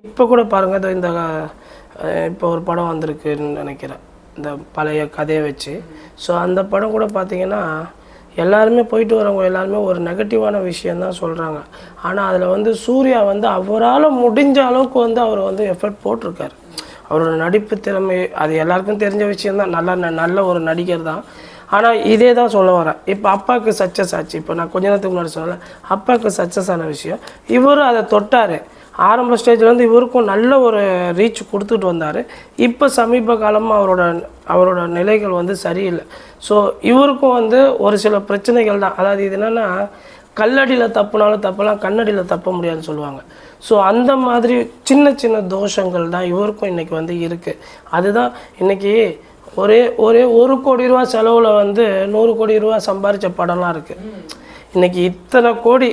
இப்போ கூட பாருங்கள், இந்த இப்போ ஒரு படம் வந்திருக்குன்னு நினைக்கிறேன், இந்த பழைய கதையை வச்சு. ஸோ அந்த படம் கூட பார்த்திங்கன்னா எல்லாருமே போயிட்டு வரவங்க எல்லாருமே ஒரு நெகட்டிவான விஷயந்தான் சொல்கிறாங்க. ஆனால் அதில் வந்து சூர்யா வந்து அவரால் முடிஞ்ச அளவுக்கு வந்து அவர் வந்து எஃபர்ட் போட்டிருக்காரு. அவரோட நடிப்பு திறமை அது எல்லாருக்கும் தெரிஞ்ச விஷயந்தான். நல்ல ஒரு நடிகர் தான். ஆனால் இதே தான் சொல்ல வரேன். இப்போ அப்பாவுக்கு சக்ஸஸ் ஆச்சு. இப்போ நான் கொஞ்ச நேரத்துக்கு முன்னாடி சொல்லலை, அப்பாவுக்கு சக்ஸஸ் ஆன விஷயம் இவரும் அதை தொட்டார். ஆரம்ப ஸ்டேஜ்லேருந்து இவருக்கும் நல்ல ஒரு ரீச் கொடுத்துட்டு வந்தார். இப்போ சமீப காலமாக அவரோட நிலைகள் வந்து சரியில்லை. ஸோ இவருக்கும் வந்து ஒரு சில பிரச்சனைகள் தான். அதாவது இது என்னென்னா, கல்லடியில் தப்புனாலும் தப்பலாம், கண்ணடியில் தப்ப முடியாதுன்னு சொல்லுவாங்க. ஸோ அந்த மாதிரி சின்ன சின்ன தோஷங்கள் தான் இவருக்கும் இன்றைக்கி வந்து இருக்குது. அதுதான் இன்றைக்கி ஒரே 1 கோடி ரூபா செலவில் வந்து 100 கோடி ரூபா சம்பாதிச்ச படம்லாம் இருக்குது. இன்றைக்கி இத்தனை கோடி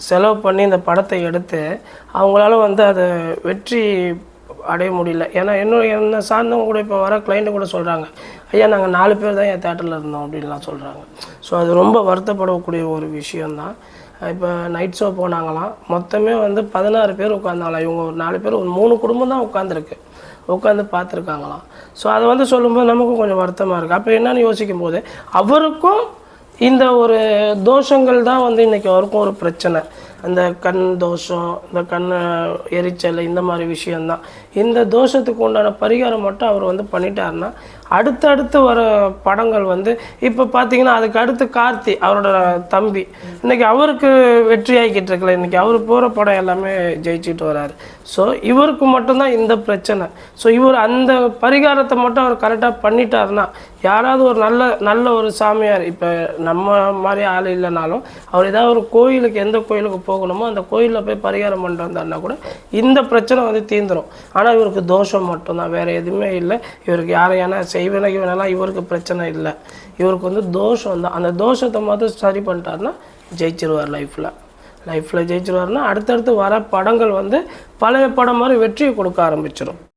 செலவு பண்ணி இந்த படத்தை எடுத்து அவங்களால வந்து அதை வெற்றி அடைய முடியல. ஏன்னா என்ன சார்ந்தவங்க கூட இப்போ வர கிளைண்ட்டு கூட சொல்கிறாங்க, ஐயா நாங்கள் 4 பேர் தான் என் தேட்டரில் இருந்தோம் அப்படின்லாம் சொல்கிறாங்க. ஸோ அது ரொம்ப வருத்தப்படக்கூடிய ஒரு விஷயந்தான். இப்போ நைட் ஷோ போனாங்களாம், மொத்தமே வந்து 16 பேர் உட்காந்தாங்களாம். இவங்க ஒரு 4 பேர், ஒரு 3 குடும்பம் தான் உட்காந்து பார்த்துருக்காங்களாம். ஸோ அதை வந்து சொல்லும்போது நமக்கும் கொஞ்சம் வருத்தமாக இருக்குது. அப்போ என்னென்னு யோசிக்கும் போது அவருக்கும் இந்த ஒரு தோஷங்கள் தான் வந்து இன்றைக்கி அவருக்கும் ஒரு பிரச்சனை. அந்த கண் தோஷம், இந்த கண் எரிச்சல், இந்த மாதிரி விஷயந்தான். இந்த தோஷத்துக்கு உண்டான பரிகாரம் மட்டும் அவர் வந்து பண்ணிட்டாருன்னா அடுத்தடுத்து வர படங்கள் வந்து இப்போ பார்த்தீங்கன்னா அதுக்கு அடுத்து கார்த்தி அவரோட தம்பி இன்றைக்கி அவருக்கு வெற்றி ஆகிக்கிட்டு இருக்கல. இன்றைக்கி அவர் போகிற படம் எல்லாமே ஜெயிச்சுட்டு வராரு. ஸோ இவருக்கு மட்டும்தான் இந்த பிரச்சனை. ஸோ இவர் அந்த பரிகாரத்தை மட்டும் அவர் கரெக்டாக பண்ணிட்டாருன்னா யாராவது ஒரு நல்ல ஒரு சாமியார், இப்போ நம்ம மாதிரி ஆள் இல்லைனாலும் அவர் ஏதாவது ஒரு கோயிலுக்கு, எந்த கோயிலுக்கு போகணுமோ அந்த கோயிலில் போய் பரிகாரம் பண்ணிட்டு வந்தாருன்னா கூட இந்த பிரச்சனை வந்து தீர்ந்துடும். ஆனால் இவருக்கு தோஷம் மட்டும்தான், வேறு எதுவுமே இல்லை. இவருக்கு யாரையான செய்வனெல்லாம் இவருக்கு பிரச்சனை இல்லை. இவருக்கு வந்து தோஷம் தான். அந்த தோஷத்தை மட்டும் சரி பண்ணிட்டாருன்னா ஜெயிச்சிருவார். லைஃப்பில் ஜெயிச்சிருவாருன்னா அடுத்தடுத்து வர படங்கள் வந்து பழைய படம் மாதிரி வெற்றியை கொடுக்க ஆரம்பிச்சிடும்.